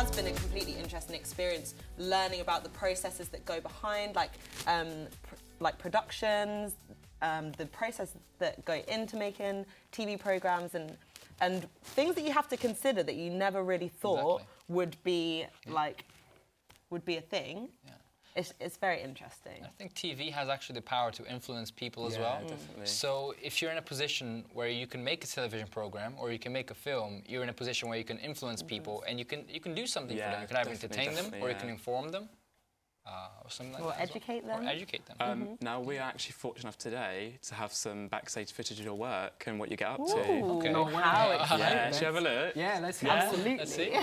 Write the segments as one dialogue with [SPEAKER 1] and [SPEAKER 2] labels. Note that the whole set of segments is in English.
[SPEAKER 1] has been a completely interesting experience learning about the processes that go behind, like productions, the processes that go into making TV programs and things that you have to consider that you never really thought would be a thing. Yeah. It's very interesting.
[SPEAKER 2] I think TV has actually the power to influence people as well.
[SPEAKER 3] Definitely.
[SPEAKER 2] So if you're in a position where you can make a television program or you can make a film, you're in a position where you can influence people and you can do something for them. You can either entertain them or you can inform them. Or something like that.
[SPEAKER 1] Or educate them.
[SPEAKER 2] Or educate them.
[SPEAKER 3] Now, we are actually fortunate enough today to have some backstage footage of your work and what you get up to.
[SPEAKER 2] Okay.
[SPEAKER 1] How exciting.
[SPEAKER 3] Yeah, should you have a look?
[SPEAKER 4] Yeah, let's
[SPEAKER 1] Absolutely.
[SPEAKER 2] Let's see.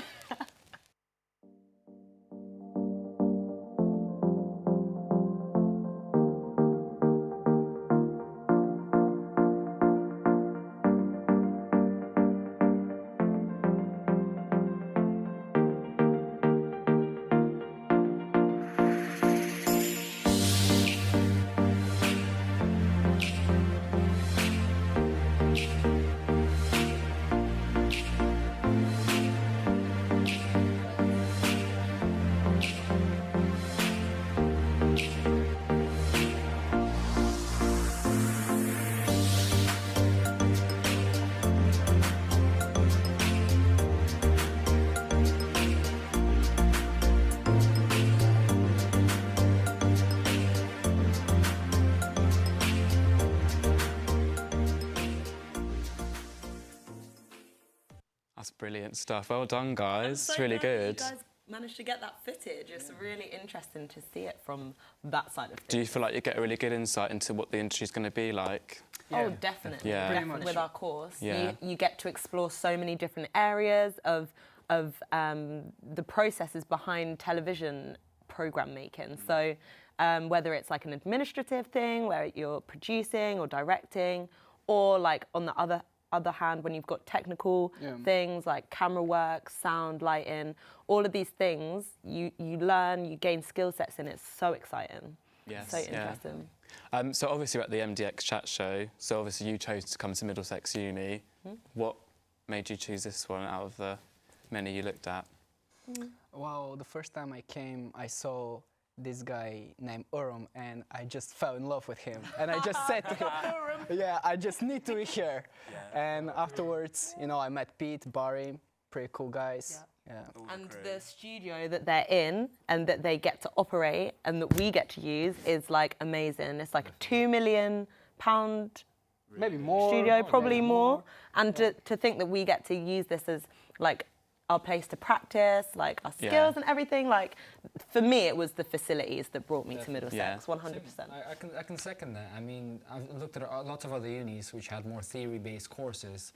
[SPEAKER 3] That's brilliant stuff. Well done, guys. It's really good.
[SPEAKER 1] You guys managed to get that footage. It's really interesting to see it from that side of things.
[SPEAKER 3] Do you feel like you get a really good insight into what the industry's going to be like?
[SPEAKER 1] Oh, definitely.
[SPEAKER 3] Yeah.
[SPEAKER 1] Definitely. With our course,
[SPEAKER 3] Yeah.
[SPEAKER 1] you get to explore so many different areas of the processes behind television program making. So whether it's like an administrative thing where you're producing or directing, or like on the other hand, when you've got technical things like camera work, sound, lighting, all of these things, you learn, you gain skill sets, and it's so exciting.
[SPEAKER 3] Yes,
[SPEAKER 1] so interesting.
[SPEAKER 3] So obviously we're at the MDX Chat Show, so obviously you chose to come to Middlesex Uni. What made you choose this one out of the many you looked at?
[SPEAKER 4] Well, the first time I came, I saw this guy named Urum, and I just fell in love with him. And I just said to him, yeah, I just need to be here. And afterwards, you know, I met Pete, Barry, pretty cool guys. Yeah.
[SPEAKER 1] And the studio that they're in and that they get to operate and that we get to use is like amazing. It's like a £2 million
[SPEAKER 4] maybe more
[SPEAKER 1] studio, probably more. And to think that we get to use this as like our place to practice, like our skills and everything. Like, for me, it was the facilities that brought me to Middlesex, 100%.
[SPEAKER 2] I can second that. I mean, I've looked at lots of other unis which had more theory-based courses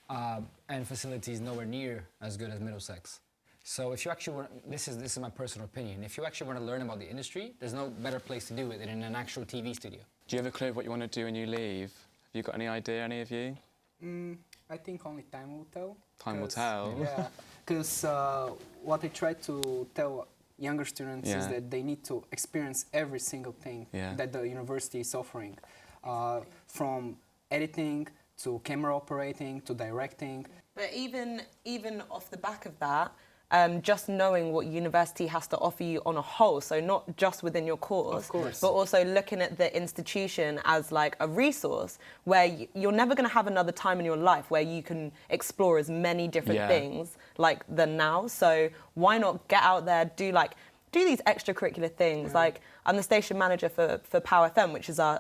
[SPEAKER 2] and facilities nowhere near as good as Middlesex. So if you actually want, this is my personal opinion, if you actually want to learn about the industry, there's no better place to do it than in an actual TV studio.
[SPEAKER 3] Do you have a clue of what you want to do when you leave? Have you got any idea, any of you?
[SPEAKER 4] I think only time will tell.
[SPEAKER 3] Time will tell.
[SPEAKER 4] Yeah, because what I try to tell younger students is that they need to experience every single thing that the university is offering, from editing to camera operating to directing.
[SPEAKER 1] But even off the back of that, just knowing what university has to offer you on a whole, so not just within your course, but also looking at the institution as like a resource where you're never going to have another time in your life where you can explore as many different things like than now. So why not get out there, do these extracurricular things? Like, I'm the station manager for Power FM, which is our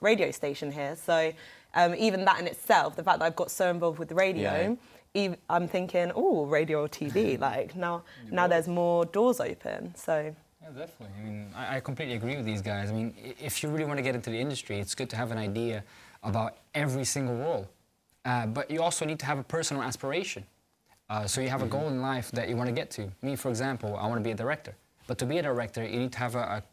[SPEAKER 1] radio station here. So even that in itself, the fact that I've got so involved with the radio, I'm thinking, oh, radio or TV, like now there's more doors open, so.
[SPEAKER 2] Yeah, definitely. I mean, I completely agree with these guys. I mean, if you really want to get into the industry, it's good to have an idea about every single role. But you also need to have a personal aspiration. So you have a goal in life that you want to get to. Me, for example, I want to be a director. But to be a director, you need to have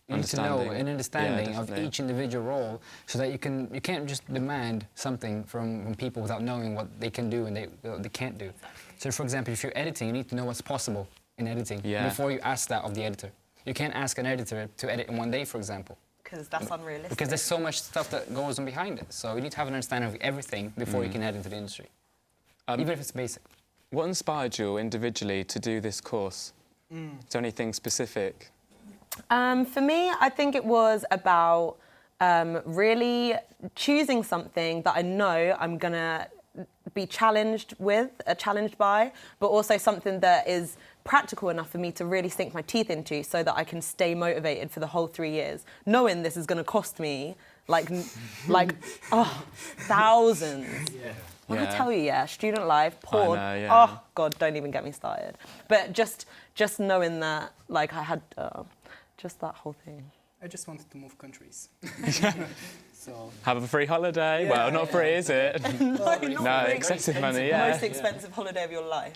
[SPEAKER 2] you need to know an understanding of each individual role, so that you can't just demand something from people without knowing what they can do and they can't do. So, for example, if you're editing, you need to know what's possible in editing before you ask that of the editor. You can't ask an editor to edit in one day, for example.
[SPEAKER 1] Because that's unrealistic.
[SPEAKER 2] Because there's so much stuff that goes on behind it. So you need to have an understanding of everything before you can head into the industry, even if it's basic.
[SPEAKER 3] What inspired you individually to do this course? Is there anything specific?
[SPEAKER 1] For me, I think it was about really choosing something that I know I'm gonna be challenged by, but also something that is practical enough for me to really sink my teeth into so that I can stay motivated for the whole 3 years, knowing this is gonna cost me thousands. When I tell you, student life, poor. Oh God, don't even get me started. But just knowing that, like, I had just that whole thing.
[SPEAKER 4] I just wanted to move countries. So
[SPEAKER 3] have a free holiday. Well, not free, is it? No, excessive money. Yeah.
[SPEAKER 1] Most expensive holiday of your life.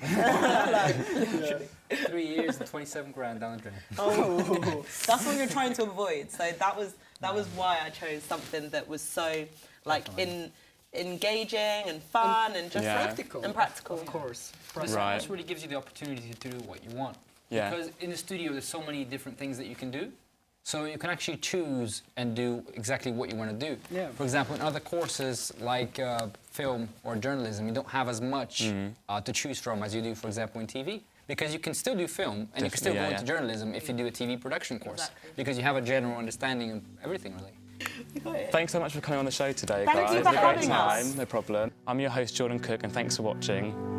[SPEAKER 2] 3 years and 27 grand down the drain.
[SPEAKER 1] Oh, that's what you're trying to avoid. So that was why I chose something that was so engaging and fun and just practical.
[SPEAKER 4] Of course.
[SPEAKER 2] This really gives you the opportunity to do what you want.
[SPEAKER 3] Yeah.
[SPEAKER 2] Because in the studio, there's so many different things that you can do. So you can actually choose and do exactly what you want to do.
[SPEAKER 4] Yeah.
[SPEAKER 2] For example, in other courses like film or journalism, you don't have as much to choose from as you do, for example, in TV. Because you can still do film and you can still go into journalism if you do a TV production course. Because you have a general understanding of everything, really.
[SPEAKER 3] Thanks so much for coming on the show today, guys.
[SPEAKER 1] Thank you for having us.
[SPEAKER 3] No problem. I'm your host, Jordan Cook, and thanks for watching.